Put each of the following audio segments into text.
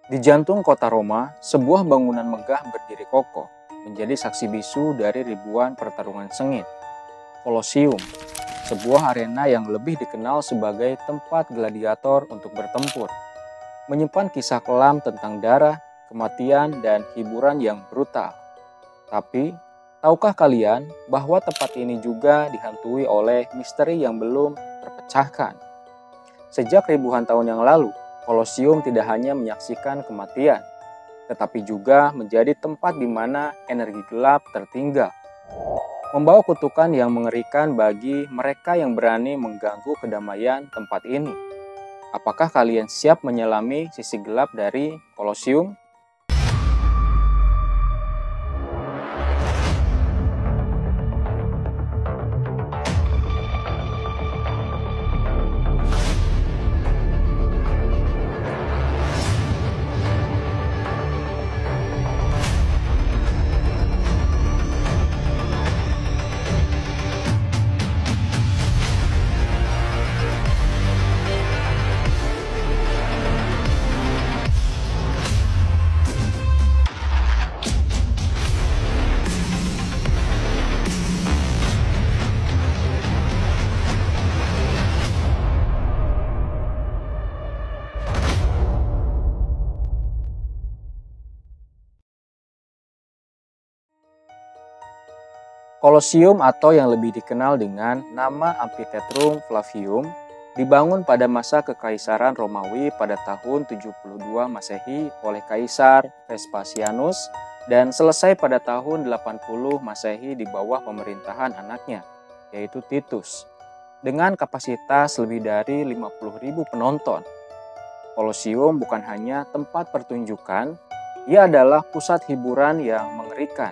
Di jantung kota Roma, sebuah bangunan megah berdiri kokoh, menjadi saksi bisu dari ribuan pertarungan sengit. Kolosium, sebuah arena yang lebih dikenal sebagai tempat gladiator untuk bertempur, menyimpan kisah kelam tentang darah, kematian, dan hiburan yang brutal. Tapi, tahukah kalian bahwa tempat ini juga dihantui oleh misteri yang belum terpecahkan? Sejak ribuan tahun yang lalu, Kolosium tidak hanya menyaksikan kematian, tetapi juga menjadi tempat di mana energi gelap tertinggal, membawa kutukan yang mengerikan bagi mereka yang berani mengganggu kedamaian tempat ini. Apakah kalian siap menyelami sisi gelap dari Kolosium? Kolosium atau yang lebih dikenal dengan nama Amphitheatrum Flavium dibangun pada masa Kekaisaran Romawi pada tahun 72 Masehi oleh Kaisar Vespasianus dan selesai pada tahun 80 Masehi di bawah pemerintahan anaknya, yaitu Titus. Dengan kapasitas lebih dari 50.000 penonton, Kolosium bukan hanya tempat pertunjukan, ia adalah pusat hiburan yang mengerikan,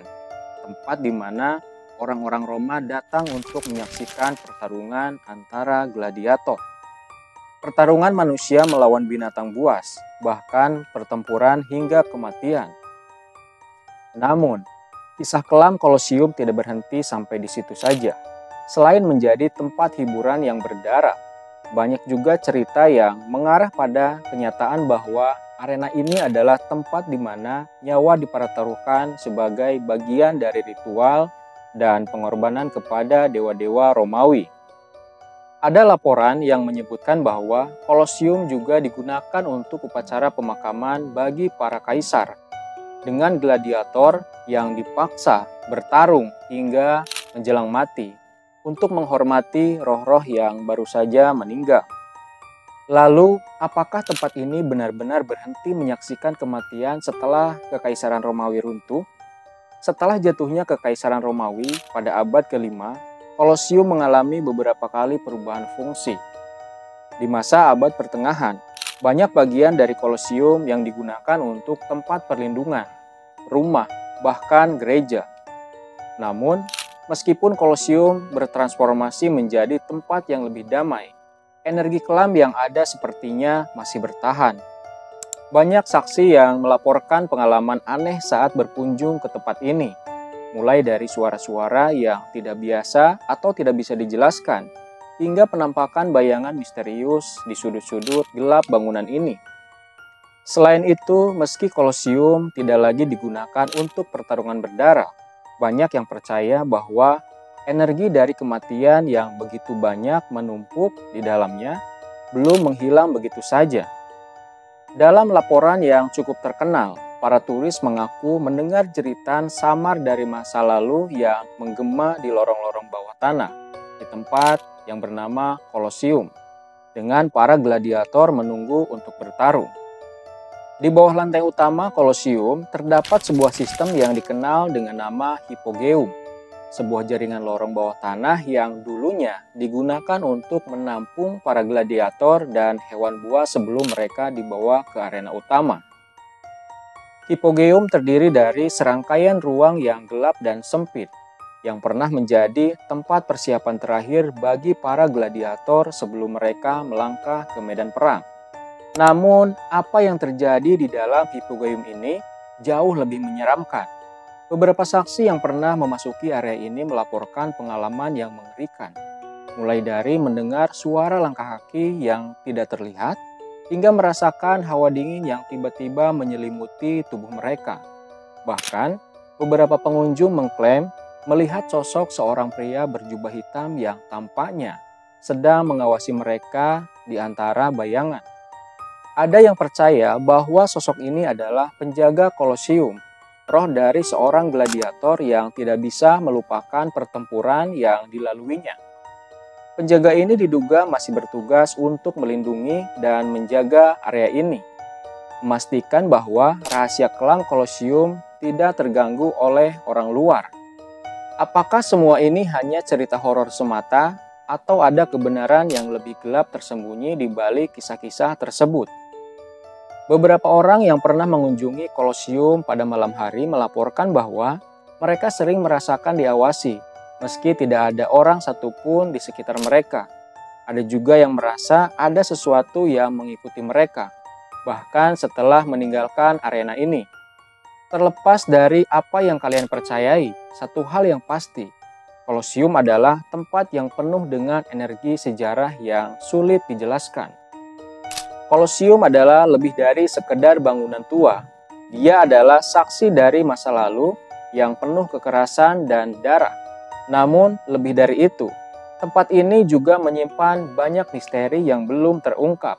tempat di mana orang-orang Roma datang untuk menyaksikan pertarungan antara gladiator. Pertarungan manusia melawan binatang buas, bahkan pertempuran hingga kematian. Namun, kisah kelam Kolosium tidak berhenti sampai di situ saja. Selain menjadi tempat hiburan yang berdarah, banyak juga cerita yang mengarah pada kenyataan bahwa arena ini adalah tempat di mana nyawa dipertaruhkan sebagai bagian dari ritual dan pengorbanan kepada dewa-dewa Romawi. Ada laporan yang menyebutkan bahwa Kolosium juga digunakan untuk upacara pemakaman bagi para kaisar, dengan gladiator yang dipaksa bertarung hingga menjelang mati untuk menghormati roh-roh yang baru saja meninggal. Lalu, apakah tempat ini benar-benar berhenti menyaksikan kematian setelah Kekaisaran Romawi runtuh? Setelah jatuhnya Kekaisaran Romawi pada abad ke-5, Kolosium mengalami beberapa kali perubahan fungsi. Di masa abad pertengahan, banyak bagian dari Kolosium yang digunakan untuk tempat perlindungan, rumah, bahkan gereja. Namun, meskipun Kolosium bertransformasi menjadi tempat yang lebih damai, energi kelam yang ada sepertinya masih bertahan. Banyak saksi yang melaporkan pengalaman aneh saat berkunjung ke tempat ini, mulai dari suara-suara yang tidak biasa atau tidak bisa dijelaskan, hingga penampakan bayangan misterius di sudut-sudut gelap bangunan ini. Selain itu, meski Kolosium tidak lagi digunakan untuk pertarungan berdarah, banyak yang percaya bahwa energi dari kematian yang begitu banyak menumpuk di dalamnya belum menghilang begitu saja. Dalam laporan yang cukup terkenal, para turis mengaku mendengar jeritan samar dari masa lalu yang menggema di lorong-lorong bawah tanah di tempat yang bernama Kolosium, dengan para gladiator menunggu untuk bertarung. Di bawah lantai utama Kolosium terdapat sebuah sistem yang dikenal dengan nama Hippogeum, sebuah jaringan lorong bawah tanah yang dulunya digunakan untuk menampung para gladiator dan hewan buas sebelum mereka dibawa ke arena utama. Hippogeum terdiri dari serangkaian ruang yang gelap dan sempit, yang pernah menjadi tempat persiapan terakhir bagi para gladiator sebelum mereka melangkah ke medan perang. Namun, apa yang terjadi di dalam Hippogeum ini jauh lebih menyeramkan. Beberapa saksi yang pernah memasuki area ini melaporkan pengalaman yang mengerikan, mulai dari mendengar suara langkah kaki yang tidak terlihat, hingga merasakan hawa dingin yang tiba-tiba menyelimuti tubuh mereka. Bahkan, beberapa pengunjung mengklaim melihat sosok seorang pria berjubah hitam yang tampaknya sedang mengawasi mereka di antara bayangan. Ada yang percaya bahwa sosok ini adalah penjaga Kolosium, roh dari seorang gladiator yang tidak bisa melupakan pertempuran yang dilaluinya. Penjaga ini diduga masih bertugas untuk melindungi dan menjaga area ini, memastikan bahwa rahasia kelam Kolosium tidak terganggu oleh orang luar. Apakah semua ini hanya cerita horor semata, atau ada kebenaran yang lebih gelap tersembunyi di balik kisah-kisah tersebut? Beberapa orang yang pernah mengunjungi Kolosium pada malam hari melaporkan bahwa mereka sering merasakan diawasi, meski tidak ada orang satupun di sekitar mereka. Ada juga yang merasa ada sesuatu yang mengikuti mereka, bahkan setelah meninggalkan arena ini. Terlepas dari apa yang kalian percayai, satu hal yang pasti, Kolosium adalah tempat yang penuh dengan energi sejarah yang sulit dijelaskan. Kolosium adalah lebih dari sekedar bangunan tua. Dia adalah saksi dari masa lalu yang penuh kekerasan dan darah. Namun, lebih dari itu, tempat ini juga menyimpan banyak misteri yang belum terungkap.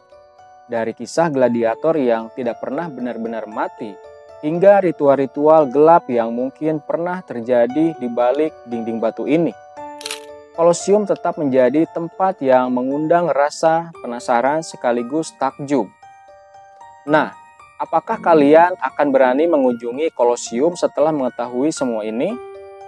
Dari kisah gladiator yang tidak pernah benar-benar mati, hingga ritual-ritual gelap yang mungkin pernah terjadi di balik dinding batu ini. Kolosium tetap menjadi tempat yang mengundang rasa penasaran sekaligus takjub. Nah, apakah kalian akan berani mengunjungi Kolosium setelah mengetahui semua ini?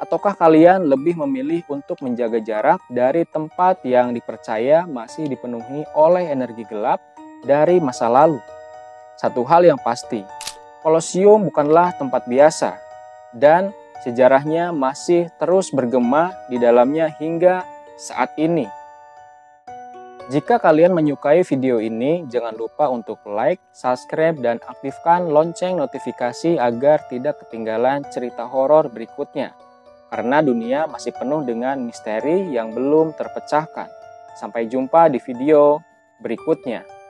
Ataukah kalian lebih memilih untuk menjaga jarak dari tempat yang dipercaya masih dipenuhi oleh energi gelap dari masa lalu? Satu hal yang pasti, Kolosium bukanlah tempat biasa, dan sejarahnya masih terus bergema di dalamnya hingga saat ini. Jika kalian menyukai video ini, jangan lupa untuk like, subscribe, dan aktifkan lonceng notifikasi agar tidak ketinggalan cerita horor berikutnya. Karena dunia masih penuh dengan misteri yang belum terpecahkan. Sampai jumpa di video berikutnya.